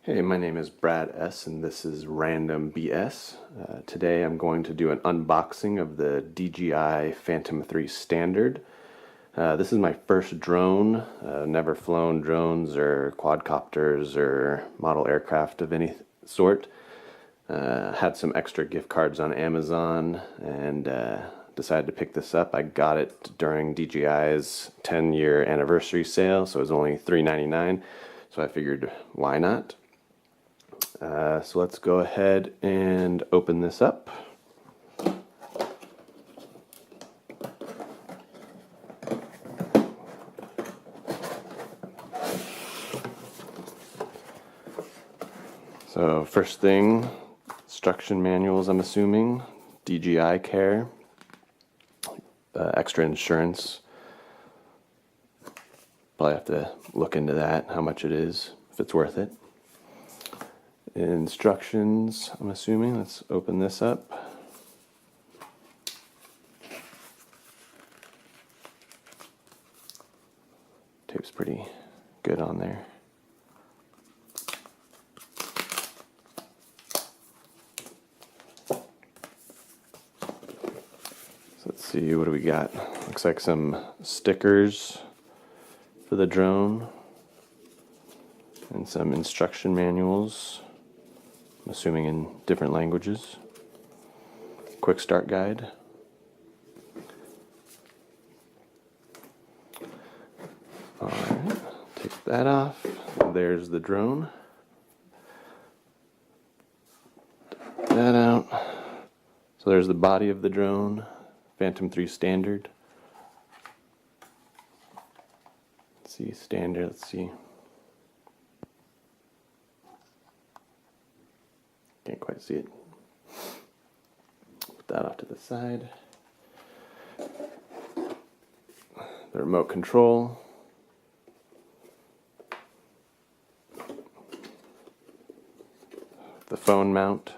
Hey, my name is Brad S. and this is Random BS. Today I'm going to do an unboxing of the DJI Phantom 3 Standard. This is my first drone. Never flown drones or quadcopters or model aircraft of any sort. Had some extra gift cards on Amazon and decided to pick this up. I got it during DJI's 10-year anniversary sale, so it was only $3.99. So I figured, why not? So let's go ahead and open this up. So first thing, instruction manuals, I'm assuming, DJI care, extra insurance. Probably have to look into that, how much it is, if it's worth it. Instructions, I'm assuming. Let's open this up. Tape's pretty good on there. So let's see, what do we got? Looks like some stickers for the drone and some instruction manuals. I'm assuming in different languages. Quick start guide. Alright, take that off. There's the drone. Take that out. So there's the body of the drone, Phantom 3 Standard. Let's see, standard, let's see. Can't quite see it. Put that off to the side. The remote control. The phone mount.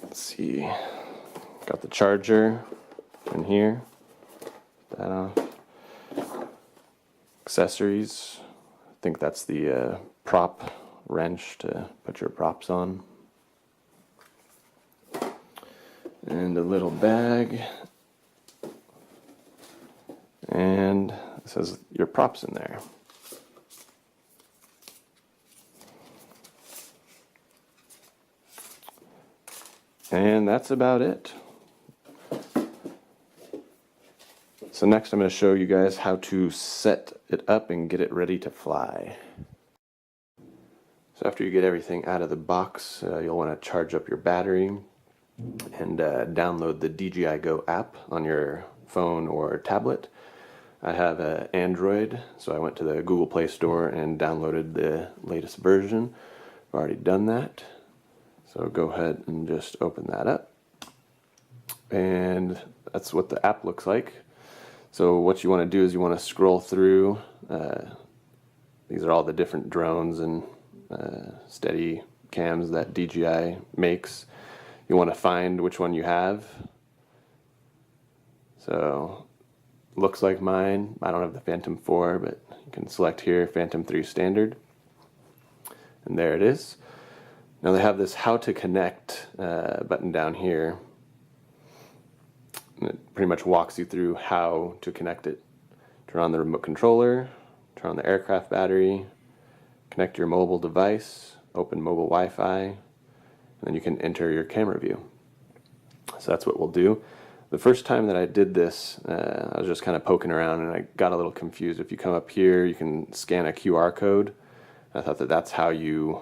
Let's see. Got the charger in here. Put that off. Accessories. I think that's the prop wrench to put your props on. And a little bag. And it says your props in there. And that's about it. So next I'm going to show you guys how to set it up and get it ready to fly. So after you get everything out of the box, you'll want to charge up your battery and download the DJI Go app on your phone or tablet. I have an Android, so I went to the Google Play Store and downloaded the latest version. I've already done that. So go ahead and just open that up. And that's what the app looks like. So what you want to do is you want to scroll through. These are all the different drones and steady cams that DJI makes. You want to find which one you have. So looks like mine. I don't have the Phantom 4, but you can select here Phantom 3 Standard. And there it is. Now they have this how to connect button down here. And it pretty much walks you through how to connect it. Turn on the remote controller, turn on the aircraft battery, connect your mobile device, open mobile Wi-Fi, and then you can enter your camera view. So that's what we'll do. The first time that I did this, I was just kind of poking around and I got a little confused. If you come up here, you can scan a QR code. I thought that that's how you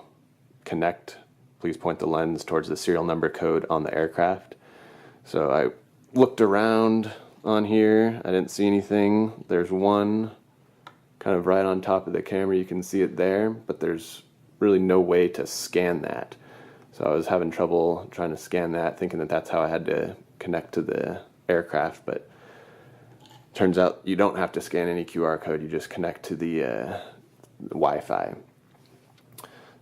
connect. Please point the lens towards the serial number code on the aircraft. So I looked around on here. I didn't see anything. There's one kind of right on top of the camera. You can see it there, but there's really no way to scan that. So I was having trouble trying to scan that, thinking that that's how I had to connect to the aircraft, but turns out you don't have to scan any QR code. You just connect to the Wi-Fi.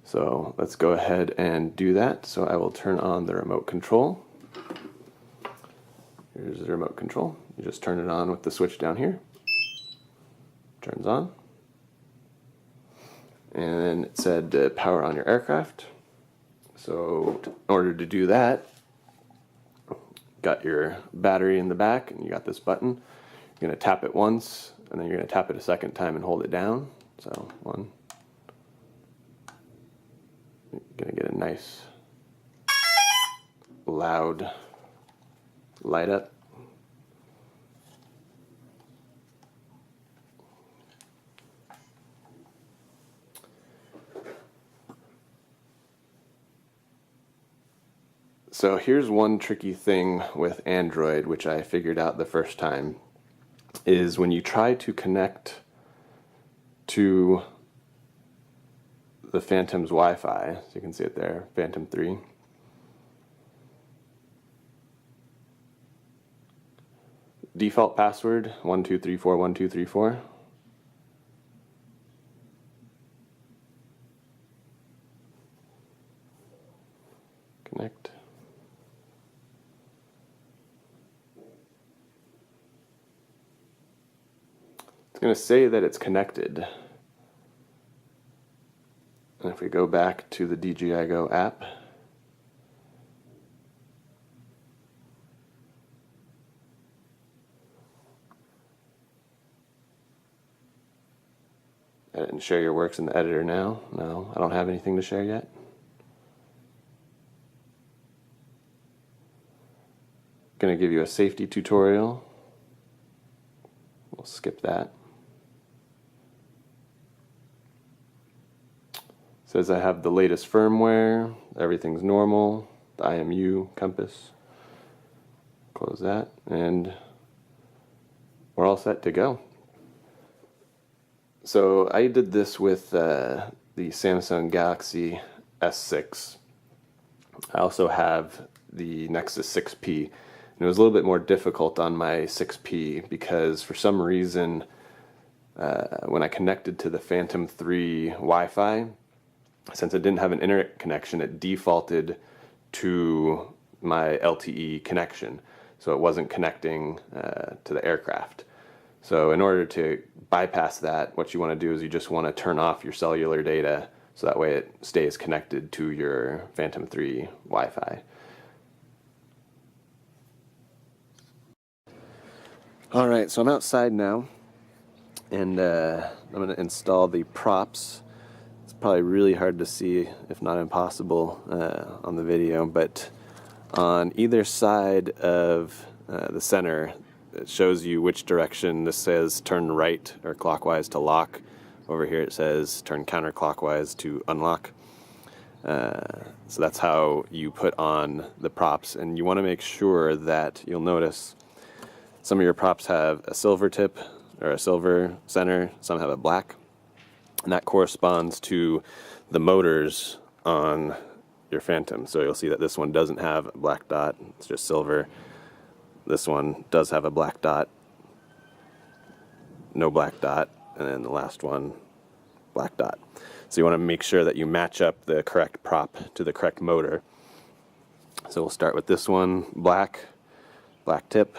So let's go ahead and do that. So I will turn on the remote control. Here's the remote control. You just turn it on with the switch down here. Turns on. And then it said power on your aircraft. So in order to do that, got your battery in the back and you got this button. You're going to tap it once and then you're going to tap it a second time and hold it down. So one. You're going to get a nice loud light up. So here's one tricky thing with Android, which I figured out the first time, is when you try to connect to the Phantom's Wi-Fi, so you can see it there, Phantom 3. Default password 12341234. Connect. It's going to say that it's connected. And if we go back to the DJI Go app, edit and share your works in the editor now. No, I don't have anything to share yet. Going to give you a safety tutorial. We'll skip that. Says I have the latest firmware, everything's normal, the IMU compass. Close that, and we're all set to go. So I did this with the Samsung Galaxy S6. I also have the Nexus 6P, and it was a little bit more difficult on my 6P because for some reason when I connected to the Phantom 3 Wi-Fi, since it didn't have an internet connection, it defaulted to my LTE connection, so it wasn't connecting to the aircraft. So in order to bypass that, what you want to do is you just want to turn off your cellular data so that way it stays connected to your Phantom 3 Wi-Fi. Alright, so I'm outside now, and I'm going to install the props. It's probably really hard to see, if not impossible, on the video, but on either side of the center, it shows you which direction. This says turn right or clockwise to lock. Over here it says turn counterclockwise to unlock. So that's how you put on the props, and you want to make sure that you'll notice some of your props have a silver tip or a silver center, some have a black, and that corresponds to the motors on your Phantom. So you'll see that this one doesn't have a black dot, it's just silver. This one does have a black dot, no black dot, and then the last one, black dot. So you want to make sure that you match up the correct prop to the correct motor. So we'll start with this one, black tip,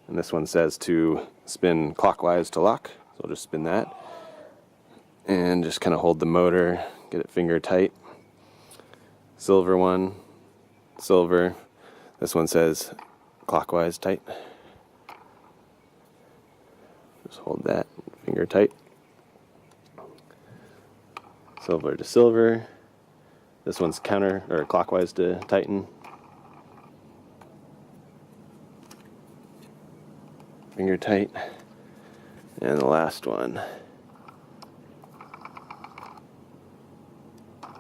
and this one says to spin clockwise to lock, so we'll just spin that, and just kind of hold the motor, get it finger tight. Silver one, silver, this one says clockwise tight. Just hold that, finger tight. Silver to silver. This one's counter or clockwise to tighten. Finger tight. And the last one,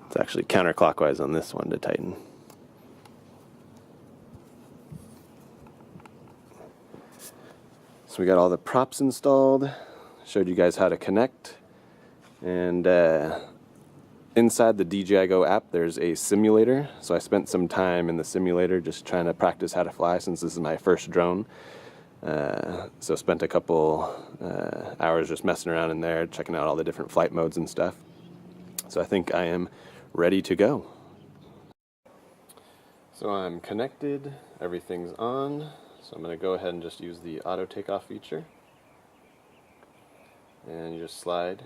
it's actually counterclockwise on this one to tighten. So we got all the props installed, showed you guys how to connect, and inside the DJI Go app there's a simulator, so I spent some time in the simulator just trying to practice how to fly since this is my first drone. So spent a couple hours just messing around in there, checking out all the different flight modes and stuff. So I think I am ready to go. So I'm connected, everything's on. So I'm going to go ahead and just use the auto takeoff feature, and you just slide